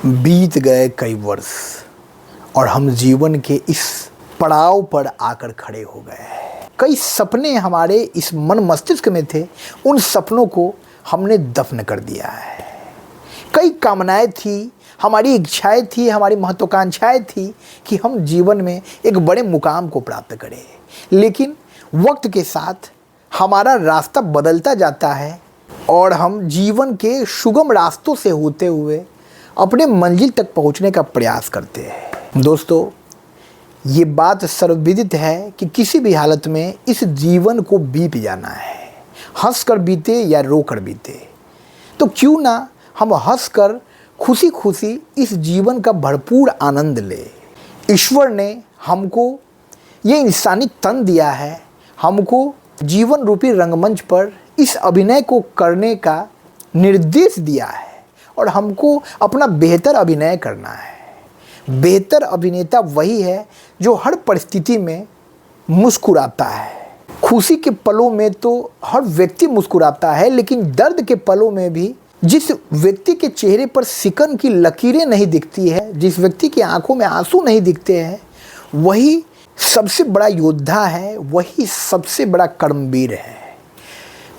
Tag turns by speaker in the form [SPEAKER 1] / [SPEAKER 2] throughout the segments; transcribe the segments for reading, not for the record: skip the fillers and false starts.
[SPEAKER 1] बीत गए कई वर्ष और हम जीवन के इस पड़ाव पर आकर खड़े हो गए। कई सपने हमारे इस मन मस्तिष्क में थे, उन सपनों को हमने दफन कर दिया है। कई कामनाएं थी, हमारी इच्छाएं थी, हमारी महत्वाकांक्षाएं थी कि हम जीवन में एक बड़े मुकाम को प्राप्त करें, लेकिन वक्त के साथ हमारा रास्ता बदलता जाता है और हम जीवन के सुगम रास्तों से होते हुए अपने मंजिल तक पहुंचने का प्रयास करते हैं। दोस्तों, ये बात सर्वविदित है कि किसी भी हालत में इस जीवन को बीत जाना है, हंस कर बीते या रो कर बीते। तो क्यों ना हम हंस कर खुशी खुशी इस जीवन का भरपूर आनंद ले। ईश्वर ने हमको ये इंसानी तन दिया है, हमको जीवन रूपी रंगमंच पर इस अभिनय को करने का निर्देश दिया है और हमको अपना बेहतर अभिनय करना है। बेहतर अभिनेता वही है जो हर परिस्थिति में मुस्कुराता है। खुशी के पलों में तो हर व्यक्ति मुस्कुराता है, लेकिन दर्द के पलों में भी जिस व्यक्ति के चेहरे पर सिकन की लकीरें नहीं दिखती है, जिस व्यक्ति की आंखों में आंसू नहीं दिखते हैं, वही सबसे बड़ा योद्धा है, वही सबसे बड़ा कर्मवीर है।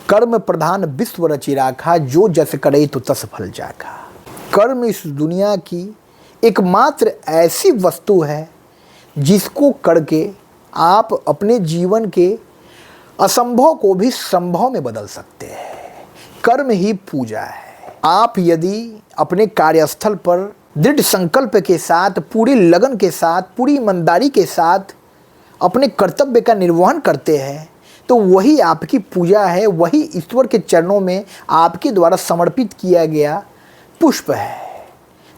[SPEAKER 1] कर्म प्रधान विश्व रचि राखा, जो जस करे तो तस फल जाखा। कर्म इस दुनिया की एकमात्र ऐसी वस्तु है जिसको करके आप अपने जीवन के असंभव को भी संभव में बदल सकते हैं। कर्म ही पूजा है। आप यदि अपने कार्यस्थल पर दृढ़ संकल्प के साथ, पूरी लगन के साथ, पूरी ईमानदारी के साथ अपने कर्तव्य का निर्वहन करते हैं तो वही आपकी पूजा है, वही ईश्वर के चरणों में आपके द्वारा समर्पित किया गया पुष्प है।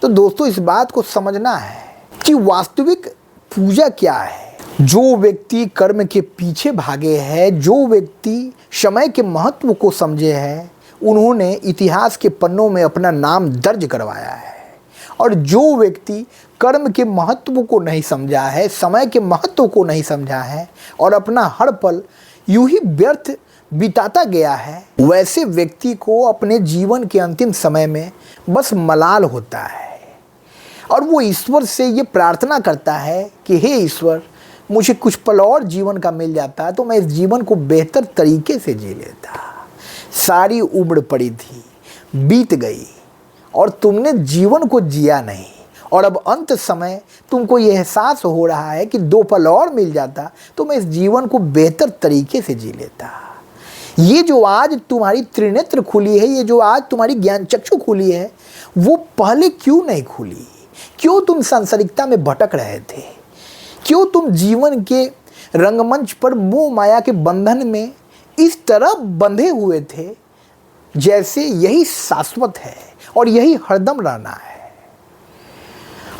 [SPEAKER 1] तो दोस्तों, इस बात को समझना है कि वास्तविक पूजा क्या है। जो व्यक्ति कर्म के पीछे भागे हैं, जो व्यक्ति समय के महत्व को समझे हैं, उन्होंने इतिहास के पन्नों में अपना नाम दर्ज करवाया है। और जो व्यक्ति कर्म के महत्व को नहीं समझा है, समय के महत्व को नहीं समझा है और अपना हर पल यूं ही व्यर्थ बिताता गया है, वैसे व्यक्ति को अपने जीवन के अंतिम समय में बस मलाल होता है और वो ईश्वर से ये प्रार्थना करता है कि हे ईश्वर, मुझे कुछ पल और जीवन का मिल जाता तो मैं इस जीवन को बेहतर तरीके से जी लेता। सारी उम्र पड़ी थी, बीत गई और तुमने जीवन को जिया नहीं, और अब अंत समय तुमको ये एहसास हो रहा है कि 2 पल और मिल जाता तो मैं इस जीवन को बेहतर तरीके से जी लेता। ये जो आज तुम्हारी त्रिनेत्र खुली है, ये जो आज तुम्हारी ज्ञान चक्षु खुली है, वो पहले क्यों नहीं खुली? क्यों तुम सांसारिकता में भटक रहे थे? क्यों तुम जीवन के रंगमंच पर मोह माया के बंधन में इस तरह बंधे हुए थे जैसे यही शाश्वत है और यही हरदम रहना है?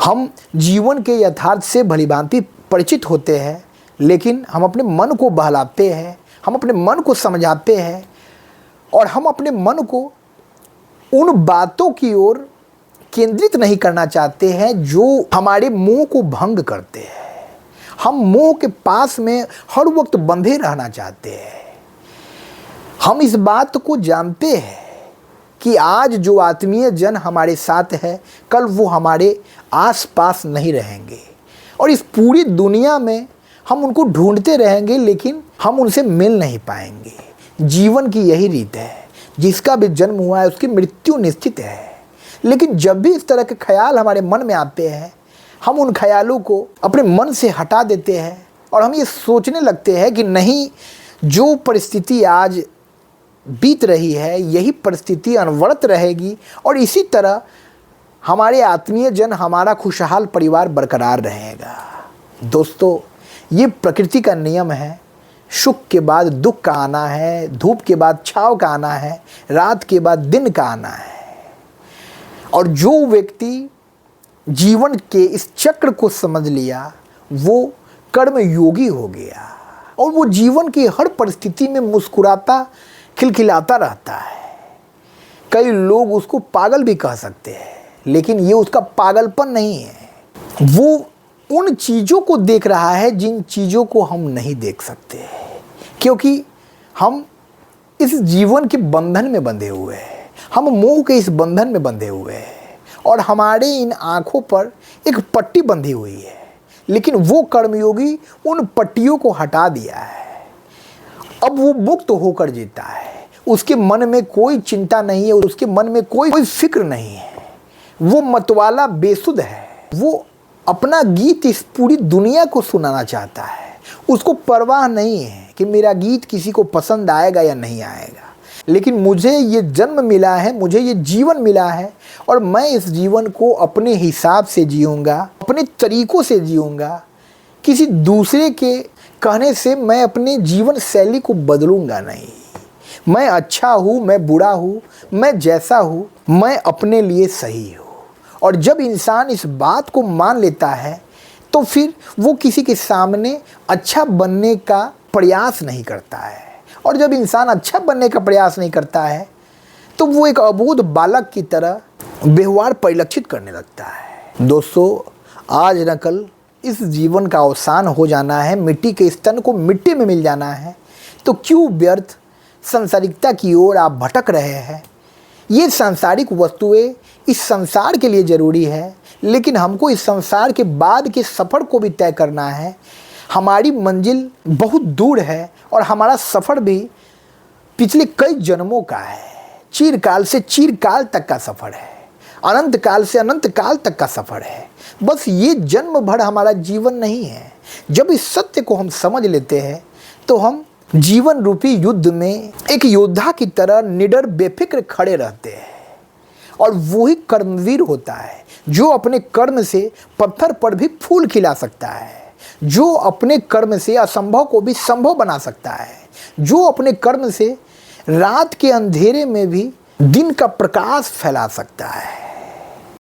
[SPEAKER 1] हम जीवन के यथार्थ से भलीभांति परिचित होते हैं, लेकिन हम अपने मन को बहलाते हैं, हम अपने मन को समझाते हैं और हम अपने मन को उन बातों की ओर केंद्रित नहीं करना चाहते हैं जो हमारे मोह को भंग करते हैं। हम मोह के पास में हर वक्त बंधे रहना चाहते हैं। हम इस बात को जानते हैं कि आज जो आत्मीय जन हमारे साथ है, कल वो हमारे आसपास नहीं रहेंगे और इस पूरी दुनिया में हम उनको ढूंढते रहेंगे, लेकिन हम उनसे मिल नहीं पाएंगे। जीवन की यही रीत है, जिसका भी जन्म हुआ है उसकी मृत्यु निश्चित है। लेकिन जब भी इस तरह के ख्याल हमारे मन में आते हैं, हम उन ख्यालों को अपने मन से हटा देते हैं और हम ये सोचने लगते हैं कि नहीं, जो परिस्थिति आज बीत रही है यही परिस्थिति अनवरत रहेगी और इसी तरह हमारे आत्मीय जन, हमारा खुशहाल परिवार बरकरार रहेगा। दोस्तों, ये प्रकृति का नियम है। सुख के बाद दुख का आना है, धूप के बाद छाँव का आना है, रात के बाद दिन का आना है। और जो व्यक्ति जीवन के इस चक्र को समझ लिया वो कर्म योगी हो गया और वो जीवन की हर परिस्थिति में मुस्कुराता खिलखिलाता रहता है। कई लोग उसको पागल भी कह सकते हैं, लेकिन ये उसका पागलपन नहीं है। वो उन चीज़ों को देख रहा है जिन चीज़ों को हम नहीं देख सकते, क्योंकि हम इस जीवन के बंधन में बंधे हुए हैं, हम मोह के इस बंधन में बंधे हुए हैं और हमारे इन आँखों पर एक पट्टी बंधी हुई है, लेकिन वो कर्मयोगी उन पट्टियों को हटा दिया है। अब वो मुक्त होकर जीता है। उसके मन में कोई चिंता नहीं है, उसके मन में कोई फिक्र नहीं है। वो मतवाला बेसुध है। वो अपना गीत इस पूरी दुनिया को सुनाना चाहता है। उसको परवाह नहीं है कि मेरा गीत किसी को पसंद आएगा या नहीं आएगा, लेकिन मुझे ये जन्म मिला है, मुझे ये जीवन मिला है और मैं इस जीवन को अपने हिसाब से जीऊँगा, अपने तरीक़ों से जीऊँगा। किसी दूसरे के कहने से मैं अपने जीवन शैली को बदलूँगा नहीं। मैं अच्छा हूँ, मैं बुरा हूँ, मैं जैसा हूँ, मैं अपने लिए सही हूँ। और जब इंसान इस बात को मान लेता है तो फिर वो किसी के सामने अच्छा बनने का प्रयास नहीं करता है। और जब इंसान अच्छा बनने का प्रयास नहीं करता है तो वो एक अबोध बालक की तरह व्यवहार परिलक्षित करने लगता है। दोस्तों, आज न कल इस जीवन का अवसान हो जाना है, मिट्टी के स्तन को मिट्टी में मिल जाना है, तो क्यों व्यर्थ सांसारिकता की ओर आप भटक रहे हैं। ये सांसारिक वस्तुएं इस संसार के लिए ज़रूरी है, लेकिन हमको इस संसार के बाद के सफ़र को भी तय करना है। हमारी मंजिल बहुत दूर है और हमारा सफ़र भी पिछले कई जन्मों का है। चिरकाल से चिरकाल तक का सफ़र है, अनंत काल से अनंत काल तक का सफ़र है। बस ये जन्म भर हमारा जीवन नहीं है। जब इस सत्य को हम समझ लेते हैं तो हम जीवन रूपी युद्ध में एक योद्धा की तरह निडर बेफिक्र खड़े रहते हैं। और वही कर्मवीर होता है जो अपने कर्म से पत्थर पर भी फूल खिला सकता है, जो अपने कर्म से असंभव को भी संभव बना सकता है, जो अपने कर्म से रात के अंधेरे में भी दिन का प्रकाश फैला सकता है।